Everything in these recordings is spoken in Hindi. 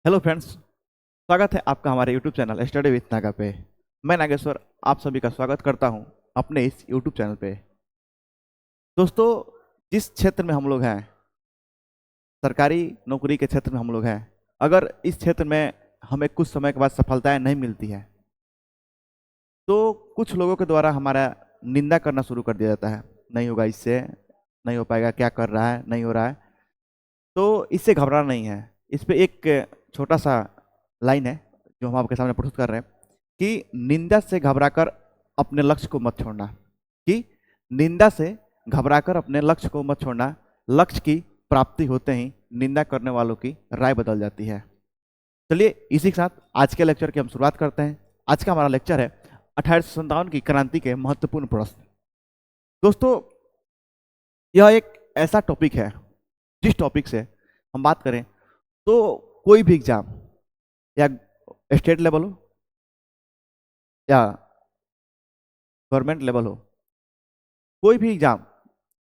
Hello friends. स्वागत है आपका हमारे YouTube channel study with Naga पे। मैं नागेश्वर आप सभी का स्वागत करता हूं अपने इस यूट्यूब चैनल पे। दोस्तों, जिस क्षेत्र में हम लोग हैं, सरकारी नौकरी के क्षेत्र में हम लोग हैं, अगर इस क्षेत्र में हमें कुछ समय के बाद सफलताएं नहीं मिलती है तो कुछ लोगों के द्वारा हमारा निंदा करना शुरू कर दिया जाता है। नहीं होगा, इससे नहीं हो पाएगा, क्या कर रहा है, नहीं हो रहा है। तो इससे घबराना नहीं है। इस पे एक छोटा सा लाइन है जो हम आपके सामने प्रस्तुत कर रहे हैं कि निंदा से घबराकर अपने लक्ष्य को मत छोड़ना। कि निंदा से घबराकर अपने लक्ष्य को मत छोड़ना। लक्ष्य की प्राप्ति होते ही निंदा करने वालों की राय बदल जाती है। चलिए इसी के साथ आज के लेक्चर की हम शुरुआत करते हैं। आज का हमारा लेक्चर है 1857 की क्रांति के महत्वपूर्ण प्रश्न। दोस्तों, यह एक ऐसा टॉपिक है जिस टॉपिक से हम बात करें तो कोई भी एग्जाम, या स्टेट लेवल हो या गवर्नमेंट लेवल हो, कोई भी एग्जाम,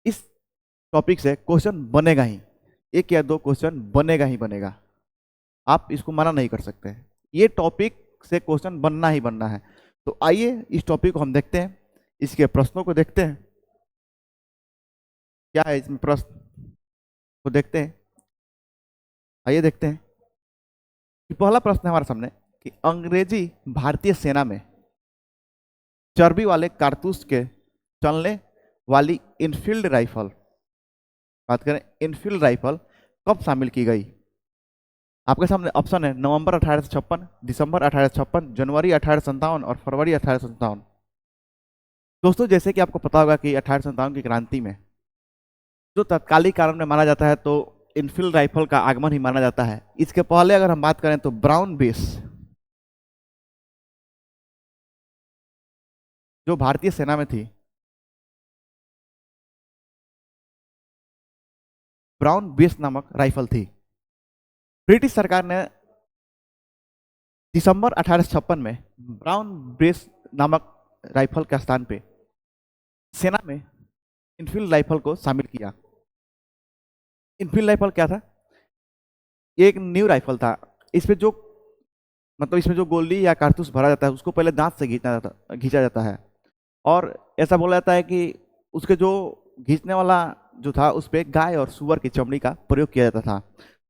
इस टॉपिक से क्वेश्चन बनेगा ही। एक या दो क्वेश्चन बनेगा ही बनेगा। आप इसको मना नहीं कर सकते। ये टॉपिक से क्वेश्चन बनना ही बनना है। तो आइए इस टॉपिक को हम देखते हैं, इसके प्रश्नों को देखते हैं। क्या है इसमें प्रश्न को देखते हैं। आइए देखते हैं कि पहला प्रश्न है हमारे सामने कि अंग्रेजी भारतीय सेना में चर्बी वाले कारतूस के चलने वाली इनफील्ड राइफल, बात करें इनफील्ड राइफल, कब शामिल की गई। आपके सामने ऑप्शन है नवंबर 1856, दिसंबर 1856, जनवरी 1857 और फरवरी 1857। दोस्तों, जैसे कि आपको पता होगा कि 1857 की क्रांति में जो तत्कालिक कारण में माना जाता है तो इनफील्ड राइफल का आगमन ही माना जाता है। इसके पहले अगर हम बात करें तो ब्राउन बेस, जो भारतीय सेना में थी, ब्राउन बेस नामक राइफल थी। ब्रिटिश सरकार ने दिसंबर 1856 में ब्राउन बेस नामक राइफल के स्थान पे सेना में इनफील्ड राइफल को शामिल किया। इनफील्ड राइफल क्या था? ये एक न्यू राइफल था। इस पे जो इसमें जो गोली या कारतूस भरा जाता है उसको पहले दांत से खींचा जाता है। और ऐसा बोला जाता है कि उसके जो खींचने वाला जो था उस पर गाय और सुअर की चमड़ी का प्रयोग किया जाता था।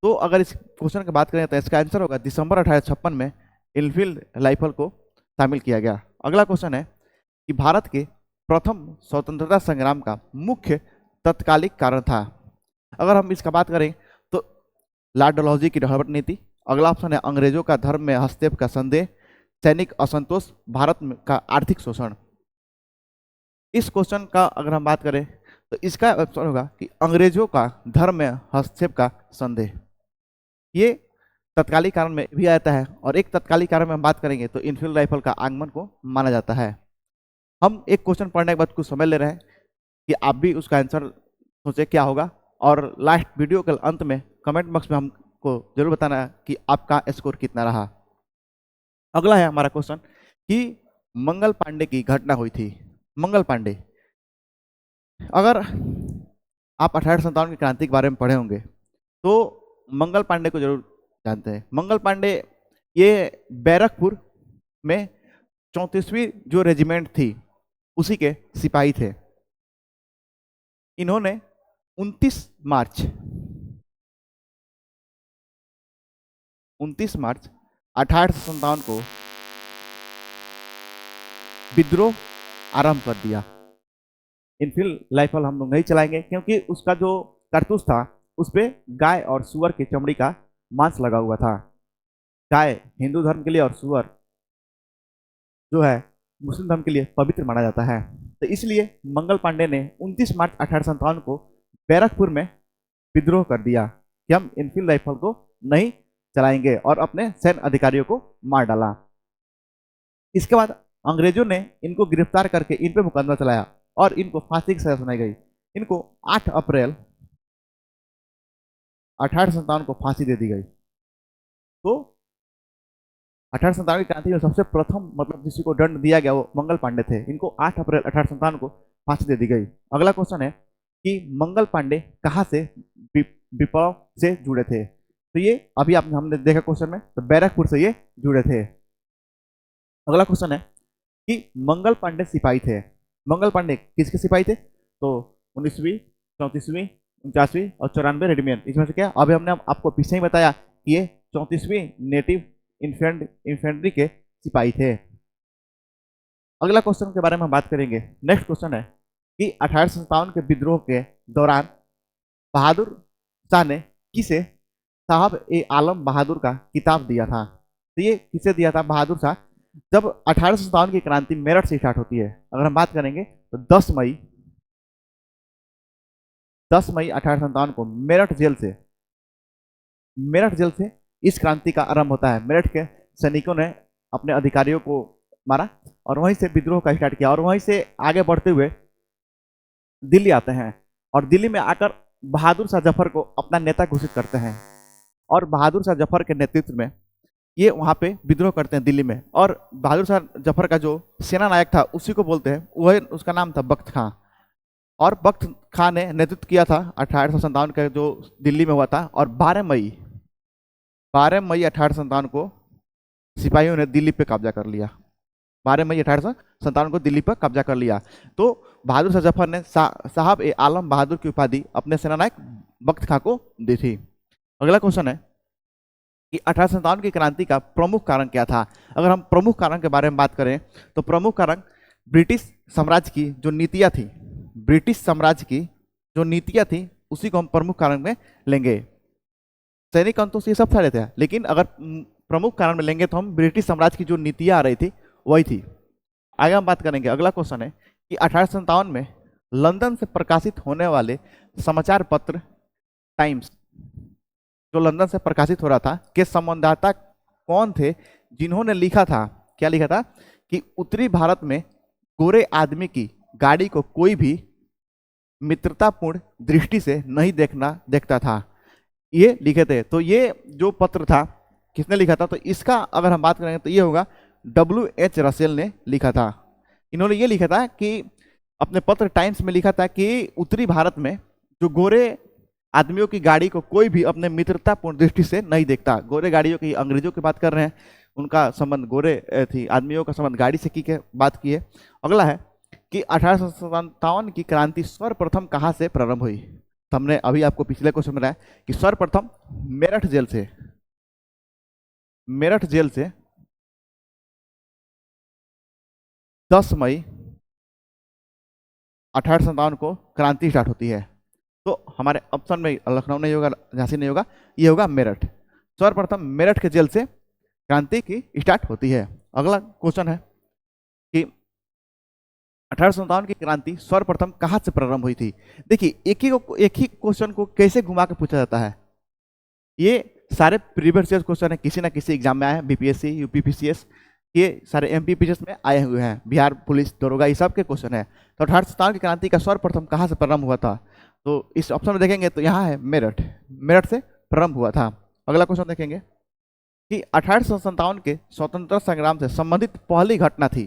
तो अगर इस क्वेश्चन की बात करें तो इसका आंसर होगा दिसंबर 1856 में इनफील्ड राइफल को शामिल किया गया। अगला क्वेश्चन है कि भारत के प्रथम स्वतंत्रता संग्राम का मुख्य तत्कालिक कारण था। अगर हम इसका बात करें तो लॉर्ड डलहौजी की हर्बट नीति। अगला ऑप्शन है अंग्रेजों का धर्म में हस्तक्षेप का संदेह, सैनिक असंतोष, भारत का आर्थिक शोषण। इस क्वेश्चन का अगर हम बात करें तो इसका ऑप्शन होगा कि अंग्रेजों का धर्म में हस्तक्षेप का संदेह। ये तत्कालिक कारण में भी आता है। और एक तत्कालिक कारण में हम बात करेंगे तो इनफील्ड राइफल का आगमन को माना जाता है। हम एक क्वेश्चन पढ़ने के बाद कुछ समझ ले रहे हैं कि आप भी उसका आंसर सोचे क्या होगा। और लास्ट वीडियो के अंत में कमेंट बॉक्स में हमको जरूर बताना है कि आपका स्कोर कितना रहा। अगला है हमारा क्वेश्चन कि मंगल पांडे की घटना हुई थी। मंगल पांडे, अगर आप 1857 की क्रांति के बारे में पढ़े होंगे तो मंगल पांडे को जरूर जानते हैं। मंगल पांडे ये बैरकपुर में 34वीं जो रेजिमेंट थी उसी के सिपाही थे। इन्होंने 29 मार्च 1857 को विद्रोह आरंभ कर दिया। इनफील्ड राइफल हम लोग नहीं चलाएंगे क्योंकि उसका जो कारतूस था उस पर गाय और सुअर की चमड़ी का मांस लगा हुआ था। गाय हिंदू धर्म के लिए और सुअर जो है मुस्लिम धर्म के लिए पवित्र माना जाता है। तो इसलिए मंगल पांडे ने 29 मार्च 1857 को बैरकपुर में विद्रोह कर दिया कि हम इनफील्ड राइफल को नहीं चलाएंगे और अपने सैन्य अधिकारियों को मार डाला। इसके बाद अंग्रेजों ने इनको गिरफ्तार करके इन पे मुकदमा चलाया और इनको फांसी की सजा सुनाई गई। इनको 8 अप्रैल 1857 को फांसी दे दी गई। तो 1857 की क्रांति में सबसे प्रथम जिसी को दंड दिया गया वो मंगल पांडे थे। इनको 8 अप्रैल 1857 को फांसी दे दी गई। अगला क्वेश्चन है कि मंगल पांडे कहाँ से विप्लव से जुड़े थे। तो ये अभी आप हमने देखा क्वेश्चन में, तो बैरकपुर से ये जुड़े थे। अगला क्वेश्चन है कि मंगल पांडे सिपाही थे। मंगल पांडे किसके सिपाही थे? तो 19वीं, 34वीं, 49वीं और 94 रेजिमेंट, इसमें से क्या? अभी हमने आपको पीछे ही बताया कि ये 34वीं नेटिव इन्फेंट्री के सिपाही थे। अगला क्वेश्चन के बारे में हम बात करेंगे। नेक्स्ट क्वेश्चन है कि 1857 के विद्रोह के दौरान बहादुर शाह ने किसे साहब ए आलम बहादुर का किताब दिया था? तो ये किसे दिया था बहादुर शाह? जब 1857 की क्रांति मेरठ से स्टार्ट होती है, अगर हम बात करेंगे तो 10 मई 1857 को मेरठ जेल से इस क्रांति का आरंभ होता है। मेरठ के सैनिकों ने अपने अधिकारियों को मारा और वहीं से विद्रोह का स्टार्ट किया, और वहीं से आगे बढ़ते हुए दिल्ली आते हैं, और दिल्ली में आकर बहादुर शाह जफर को अपना नेता घोषित करते हैं, और बहादुर शाह जफर के नेतृत्व में ये वहाँ पे विद्रोह करते हैं दिल्ली में। और बहादुर शाह जफर का जो सेना नायक था उसी को बोलते हैं, वह उसका नाम था बख्त खां, और बख्त खां ने नेतृत्व किया था 1857 का जो दिल्ली में हुआ था। और 12 मई 1857 को सिपाहियों ने दिल्ली पे कब्जा कर लिया। 12 मई 1857 को दिल्ली पर कब्जा कर लिया। तो बहादुर शाह जफर ने साहब ए आलम बहादुर की उपाधि अपने सेनानायक बख्त खां को दी थी। अगला क्वेश्चन है कि 1857 की क्रांति का प्रमुख कारण क्या था? अगर हम प्रमुख कारण के बारे में बात करें तो प्रमुख कारण ब्रिटिश साम्राज्य की जो नीतियां थी, उसी को हम प्रमुख कारण में लेंगे। सैनिक अंतों से ये सब सारे थे, लेकिन अगर प्रमुख कारण में लेंगे तो हम ब्रिटिश साम्राज्य की जो नीतियां आ रही थी वही थी। आगे हम बात करेंगे। अगला क्वेश्चन है कि 1857 में लंदन से प्रकाशित होने वाले समाचार पत्र टाइम्स, जो लंदन से प्रकाशित हो रहा था, के संवाददाता कौन थे जिन्होंने लिखा था? क्या लिखा था? कि उत्तरी भारत में गोरे आदमी की गाड़ी को कोई भी मित्रतापूर्ण दृष्टि से नहीं देखता था, ये लिखे थे। तो ये जो पत्र था किसने लिखा था? तो इसका अगर हम बात करेंगे तो ये होगा W.H. रसेल ने लिखा था। इन्होंने ये लिखा था कि अपने पत्र टाइम्स में लिखा था कि उत्तरी भारत में जो गोरे आदमियों की गाड़ी को कोई भी अपने मित्रतापूर्ण दृष्टि से नहीं देखता। गोरे गाड़ियों की, अंग्रेजों की बात कर रहे हैं, उनका संबंध गोरे थी, आदमियों का संबंध गाड़ी से की बात की है। अगला है कि 1857 की क्रांति सर्वप्रथम कहाँ से प्रारंभ हुई? तो हमने अभी आपको पिछले क्वेश्चन में बताया कि सर्वप्रथम मेरठ जेल से 10 मई 1857 को क्रांति स्टार्ट होती है। तो हमारे ऑप्शन में लखनऊ नहीं होगा, झांसी नहीं होगा, ये होगा मेरठ। सर्वप्रथम मेरठ के जेल से क्रांति की स्टार्ट होती है। अगला क्वेश्चन है कि 1857 की क्रांति सर्वप्रथम कहाँ से प्रारंभ हुई थी? देखिए, एक ही क्वेश्चन को कैसे घुमा के पूछा जाता है। ये सारे प्रीवियस ईयर क्वेश्चन है, किसी ना किसी एग्जाम में आए हैं, बीपीएससी, यूपीपीसीएस, ये सारे एमपीपीएस में आए हुए हैं, बिहार पुलिस दरोगा, ये सब के क्वेश्चन है। तो 1857 की क्रांति का सर्वप्रथम कहाँ से प्रारंभ हुआ था? तो इस ऑप्शन में देखेंगे तो यहाँ है मेरठ से प्रारंभ हुआ था। अगला क्वेश्चन देखेंगे कि 1857 के स्वतंत्रता संग्राम से संबंधित पहली घटना थी,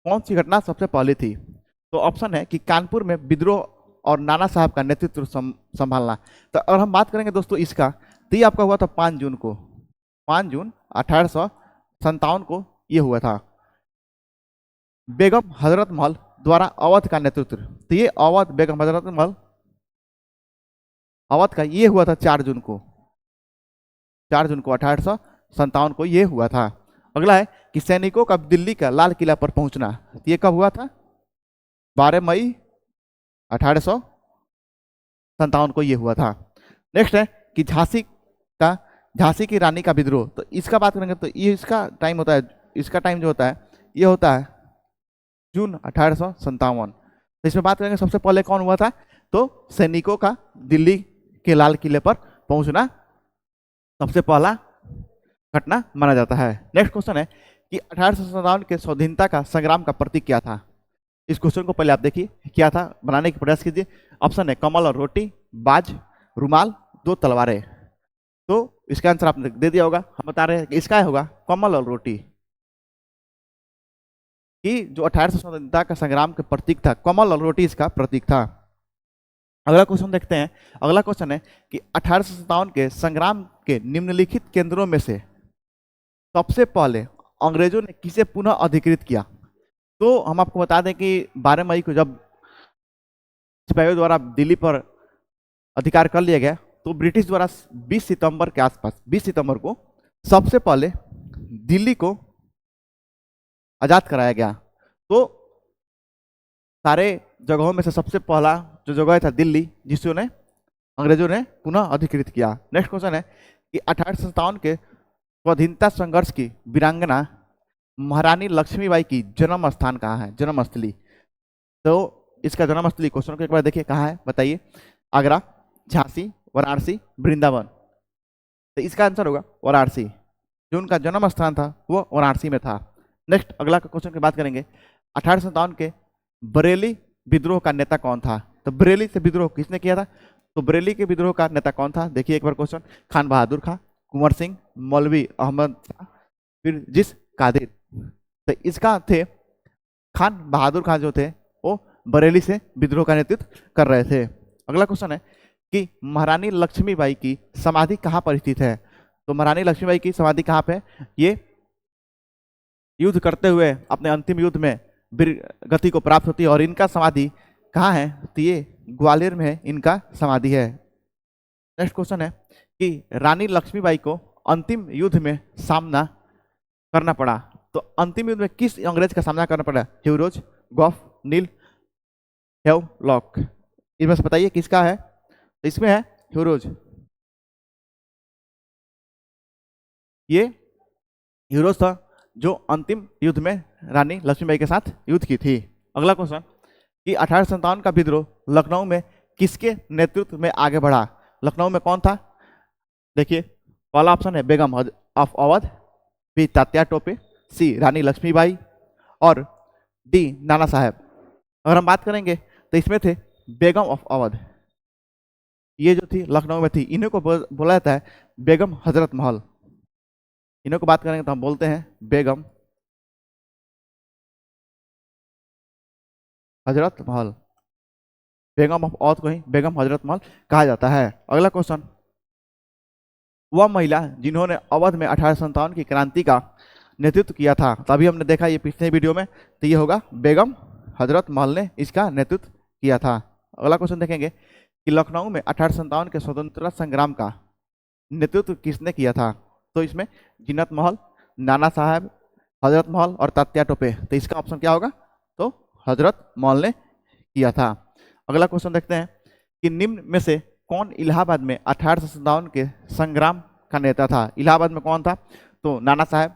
कौन सी घटना सबसे पहली थी? तो ऑप्शन है कि कानपुर में विद्रोह और नाना साहब का नेतृत्व संभालना। तो अगर हम बात करेंगे दोस्तों इसका, तो ये आपका हुआ था 5 जून 1857 को ये हुआ था। बेगम हजरत महल द्वारा अवध का नेतृत्व, तो ये बेगम हजरत महल अवध का ये हुआ था 4 जून को 1857 को ये हुआ था। अगला है कि सैनिकों का दिल्ली का लाल किला पर पहुंचना, ये कब हुआ था? 12 मई 1857 को ये हुआ था। नेक्स्ट है कि झांसी की रानी का विद्रोह, तो इसका बात करेंगे तो ये इसका टाइम होता है, जो होता है ये होता है जून 1857। तो इसमें बात करेंगे सबसे पहले कौन हुआ था? तो सैनिकों का दिल्ली के लाल किले पर पहुंचना सबसे पहला घटना माना जाता है। नेक्स्ट क्वेश्चन है कि 1857 के स्वाधीनता का संग्राम का प्रतीक क्या था? इस क्वेश्चन को पहले आप देखिए क्या था, बनाने की प्रयास कीजिए। ऑप्शन है कमल और रोटी, बाज, रुमाल, 2 तलवारें। तो इसका आंसर आपने दे दिया होगा, हम बता रहे हैं कि इसका होगा कमल और रोटी, कि जो 1800 स्वतंत्रता का संग्राम का प्रतीक था, कमल और रोटी इसका प्रतीक था। अगला क्वेश्चन देखते हैं। अगला क्वेश्चन है कि 1857 के संग्राम के निम्नलिखित केंद्रों में से सबसे पहले अंग्रेजों ने किसे पुनः अधिकृत किया? तो हम आपको बता दें कि 12 मई को जब सिपाहियों द्वारा दिल्ली पर अधिकार कर लिया गया, तो ब्रिटिश द्वारा 20 सितंबर के आसपास 20 सितंबर को सबसे पहले दिल्ली को आजाद कराया गया। तो सारे जगहों में से सबसे पहला जो जगह था दिल्ली, जिसने अंग्रेजों ने पुनः अधिकृत किया। नेक्स्ट क्वेश्चन है कि 1857 के स्वाधीनता संघर्ष की वीरांगना महारानी लक्ष्मीबाई की जन्म स्थान कहाँ है, जन्म स्थली? तो इसका जन्म स्थली क्वेश्चन को एक बार देखिए कहाँ है, बताइए। आगरा, झांसी, वाराणसी, वृंदावन। तो इसका आंसर होगा वाराणसी। जो उनका जन्म स्थान था वो वाराणसी में था। नेक्स्ट अगला क्वेश्चन की बात करेंगे। 1857 के बरेली विद्रोह का नेता कौन था? तो बरेली से विद्रोह किसने किया था? तो बरेली के विद्रोह का नेता कौन था? देखिए एक बार क्वेश्चन। खान बहादुर खां, कुंवर सिंह, मौलवी अहमद शाह, फिर जिस कादिर। तो इसका थे खान बहादुर खां जो थे वो बरेली से विद्रोह का नेतृत्व कर रहे थे। अगला क्वेश्चन है कि महारानी लक्ष्मीबाई की समाधि कहाँ पर स्थित है? तो महारानी लक्ष्मीबाई की समाधि कहाँ पे? ये युद्ध करते हुए अपने अंतिम युद्ध में वीर गति को प्राप्त होती है और इनका समाधि कहाँ है? तो ये ग्वालियर में है, इनका समाधि है। नेक्स्ट क्वेश्चन है कि रानी लक्ष्मीबाई को अंतिम युद्ध में सामना करना पड़ा। तो अंतिम युद्ध में किस अंग्रेज का सामना करना पड़ा? ह्यूरोज, गॉफ, नील, हेवलॉक। इसमें से बताइए किसका है? तो इसमें है ह्यूरोज। ये ह्यूरोज था जो अंतिम युद्ध में रानी लक्ष्मीबाई के साथ युद्ध की थी। अगला क्वेश्चन कि 1857 का विद्रोह लखनऊ में किसके नेतृत्व में आगे बढ़ा? लखनऊ में कौन था? देखिए पहला ऑप्शन है बेगम ऑफ अवध, बी तात्या टोपे, सी रानी लक्ष्मीबाई और डी नाना साहब। अगर हम बात करेंगे तो इसमें थे बेगम ऑफ अवध। ये जो थी लखनऊ में थी, इन्हीं को बोला जाता है बेगम हजरत महल। इन्हीं को बात करेंगे तो हम बोलते हैं बेगम हजरत महल। बेगम ऑफ अवध को ही बेगम हजरत महल कहा जाता है। अगला क्वेश्चन, वह महिला जिन्होंने अवध में 1857 की क्रांति का नेतृत्व किया था। तभी हमने देखा ये पिछले वीडियो में, तो ये होगा बेगम हजरत महल ने इसका नेतृत्व किया था। अगला क्वेश्चन देखेंगे कि लखनऊ में 1857 के स्वतंत्रता संग्राम का नेतृत्व किसने किया था? तो इसमें जीनत महल, नाना साहब, हजरत महल और तात्या टोपे। तो इसका ऑप्शन क्या होगा? तो हजरत महल ने किया था। अगला क्वेश्चन देखते हैं कि निम्न में से कौन इलाहाबाद में 1857 के संग्राम का नेता था? इलाहाबाद में कौन था? तो नाना साहब,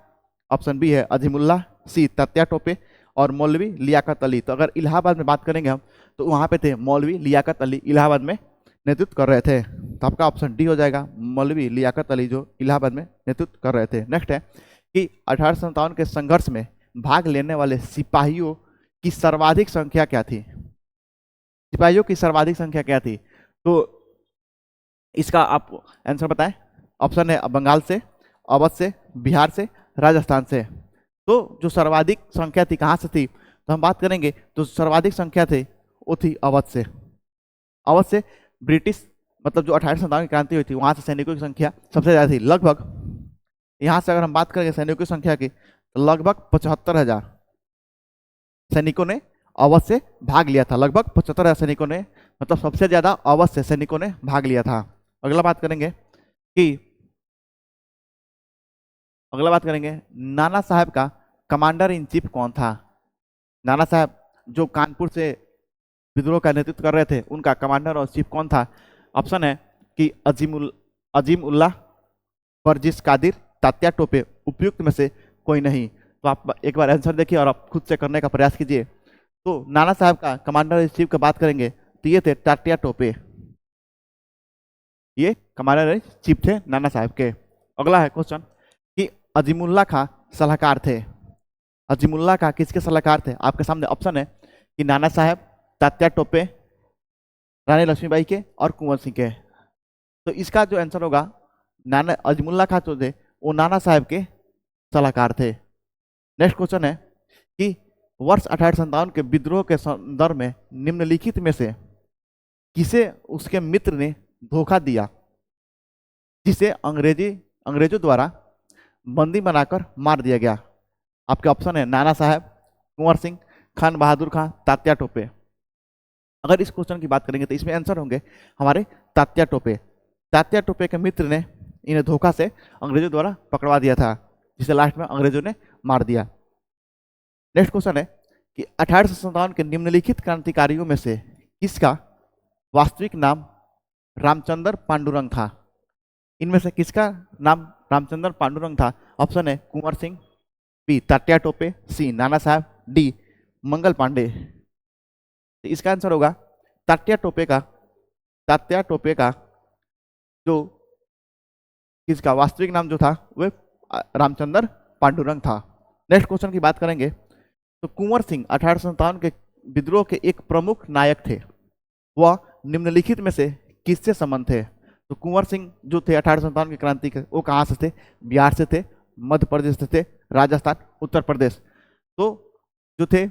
ऑप्शन बी है अजीमुल्लाह, सी तात्या टोपे और मौलवी लियाकत अली। तो अगर इलाहाबाद में बात करेंगे हम तो वहाँ पे थे मौलवी लियाकत अली, इलाहाबाद में नेतृत्व कर रहे थे। तो आपका ऑप्शन डी हो जाएगा, मौलवी लियाकत अली जो इलाहाबाद में नेतृत्व कर रहे थे। नेक्स्ट है कि 1857 के संघर्ष में भाग लेने वाले सिपाहियों की सर्वाधिक संख्या क्या थी? सिपाहियों की सर्वाधिक संख्या क्या थी? तो इसका आप आंसर बताएं। ऑप्शन है बंगाल से, अवध से, बिहार से, राजस्थान से। तो जो सर्वाधिक संख्या थी कहाँ से थी? तो हम बात करेंगे तो सर्वाधिक संख्या थी वो थी अवध से। अवध से ब्रिटिश मतलब जो 1857 की क्रांति हुई थी वहाँ से सैनिकों की संख्या सबसे ज़्यादा थी। लगभग यहाँ से अगर हम बात करेंगे सैनिकों की संख्या की तो लगभग 75,000 सैनिकों ने अवध से भाग लिया था। लगभग 75,000 सैनिकों ने, मतलब सबसे ज़्यादा अवध से सैनिकों ने भाग लिया था। अगला बात करेंगे नाना साहब का कमांडर इन चीफ कौन था? नाना साहब जो कानपुर से विद्रोह का नेतृत्व कर रहे थे उनका कमांडर और चीफ कौन था? ऑप्शन है कि अजीम उल्लाह, वर्जिस कादिर, तात्या टोपे, उपयुक्त में से कोई नहीं। तो आप एक बार आंसर देखिए और आप खुद से करने का प्रयास कीजिए। तो नाना साहब का कमांडर इन चीफ की बात करेंगे तो ये थे तात्या टोपे, ये कमांडर इन चीफ थे नाना साहब के। अगला है क्वेश्चन कि अजीमुल्लाह खां सलाहकार थे। अजीमुल्लाह खां किसके सलाहकार थे? आपके सामने ऑप्शन है कि नाना साहब, तात्या टोपे, रानी लक्ष्मीबाई के और कुंवर सिंह के। तो इसका जो आंसर होगा नाना अजीमुल्लाह खां जो थे वो नाना साहब के सलाहकार थे। नेक्स्ट क्वेश्चन है कि वर्ष 1857 के विद्रोह के संदर्भ में निम्नलिखित में से किसे उसके मित्र ने धोखा दिया? जिसे अंग्रेजों द्वारा बंदी बनाकर मार दिया गया? आपके ऑप्शन है नाना साहब, कुंवर सिंह, खान बहादुर खां, तात्या टोपे। अगर इस क्वेश्चन की बात करेंगे तो इसमें आंसर होंगे हमारे तात्या टोपे। तात्या टोपे के मित्र ने इन्हें धोखा से अंग्रेजों द्वारा पकड़वा दिया था, जिसे लास्ट में अंग्रेजों ने मार दिया। नेक्स्ट क्वेश्चन है कि 1857 के निम्नलिखित क्रांतिकारियों में से किसका वास्तविक नाम रामचंद्र पांडुरंग था? इनमें से किसका नाम रामचंद्र पांडुरंग था? ऑप्शन है कुंवर सिंह, बी तात्या टोपे, सी नाना साहब, डी मंगल पांडे। तो इसका आंसर होगा तात्या टोपे का जो किसका वास्तविक नाम जो था वह रामचंद्र पांडुरंग था। नेक्स्ट क्वेश्चन की बात करेंगे तो कुंवर सिंह 1857 के विद्रोह के एक प्रमुख नायक थे, वह निम्नलिखित में से किससे संबंध थे? तो कुंवर सिंह जो थे 1857 की क्रांति के, वो कहाँ से थे? बिहार से थे, मध्य प्रदेश से थे, राजस्थान, उत्तर प्रदेश। तो जो थे,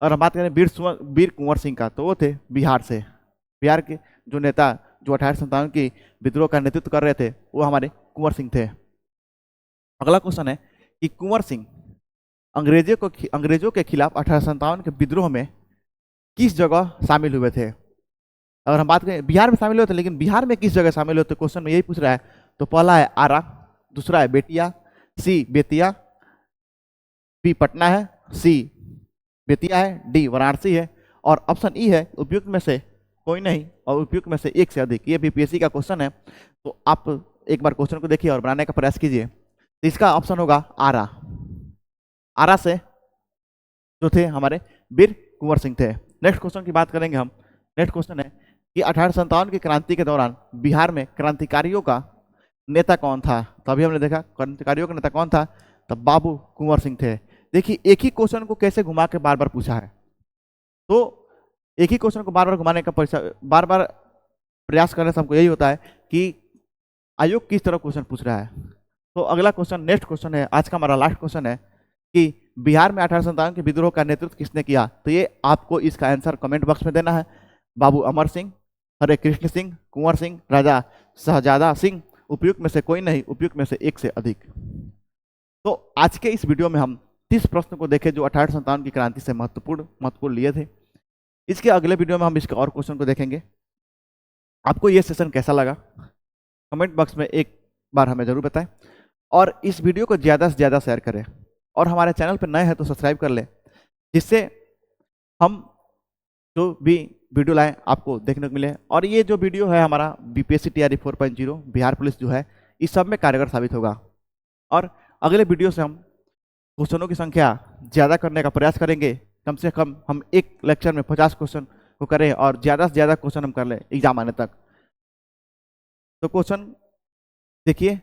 और हम बात करें वीर कुंवर सिंह का, तो वो थे बिहार से। बिहार के जो नेता जो 1857 की विद्रोह का नेतृत्व कर रहे थे वो हमारे कुंवर सिंह थे। अगला क्वेश्चन है कि कुंवर सिंह अंग्रेजों के खिलाफ 1857 के विद्रोह में किस जगह शामिल हुए थे? अगर हम बात करें बिहार में शामिल हुए थे, लेकिन बिहार में किस जगह शामिल हुए थे क्वेश्चन में यही पूछ रहा है। तो पहला है आरा, दूसरा है बेतिया, सी बेतिया, बी पटना है, सी बेतिया है, डी वाराणसी है, और ऑप्शन ई है उपयुक्त में से कोई नहीं और उपयुक्त में से एक से अधिक। ये बीपीएससी का क्वेश्चन है, तो आप एक बार क्वेश्चन को देखिए और बनाने का प्रयास कीजिए। तो इसका ऑप्शन होगा आरा। आरा से जो थे हमारे वीर कुंवर सिंह थे। नेक्स्ट क्वेश्चन की बात करेंगे हम। नेक्स्ट क्वेश्चन है कि 1857 की क्रांति के दौरान बिहार में क्रांतिकारियों का नेता कौन था? तो अभी हमने देखा क्रांतिकारियों का नेता कौन था, तो बाबू कुंवर सिंह थे। देखिए एक ही क्वेश्चन को कैसे घुमा के बार बार पूछा है, तो एक ही क्वेश्चन को बार बार घुमाने का बार बार प्रयास करने से हमको यही होता है कि आयोग किस तरह क्वेश्चन पूछ रहा है। तो अगला क्वेश्चन, नेक्स्ट क्वेश्चन है, आज का हमारा लास्ट क्वेश्चन है कि बिहार में 1857 के विद्रोह का नेतृत्व किसने किया? तो ये आपको इसका आंसर कमेंट बॉक्स में देना है। बाबू अमर सिंह, हरे कृष्ण सिंह, कुंवर सिंह, राजा शहजादा सिंह, उपयुक्त में से कोई नहीं, उपयुक्त में से एक से अधिक। तो आज के इस वीडियो में हम 30 प्रश्न को देखे जो 1857 की क्रांति से महत्वपूर्ण लिए थे। इसके अगले वीडियो में हम इसके और क्वेश्चन को देखेंगे। आपको ये सेशन कैसा लगा कमेंट बॉक्स में एक बार हमें जरूर बताएं, और इस वीडियो को ज़्यादा से ज़्यादा शेयर करें, और हमारे चैनल पर नए हैं तो सब्सक्राइब कर लें, जिससे हम जो भी वीडियो लाएं आपको देखने को मिले। और ये जो वीडियो है हमारा बीपीएससी तैयारी 4.0 बिहार पुलिस जो है, इस सब में कारगर साबित होगा। और अगले वीडियो से हम क्वेश्चनों की संख्या ज़्यादा करने का प्रयास करेंगे। कम से कम हम एक लेक्चर में 50 क्वेश्चन को करें और ज़्यादा से ज़्यादा क्वेश्चन हम कर लें एग्जाम आने तक। तो क्वेश्चन देखिए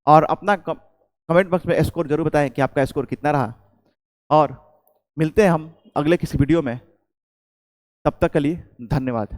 और अपना कमेंट बॉक्स में स्कोर जरूर बताएं कि आपका स्कोर कितना रहा, और मिलते हैं हम अगले किसी वीडियो में। तब तक के लिए धन्यवाद।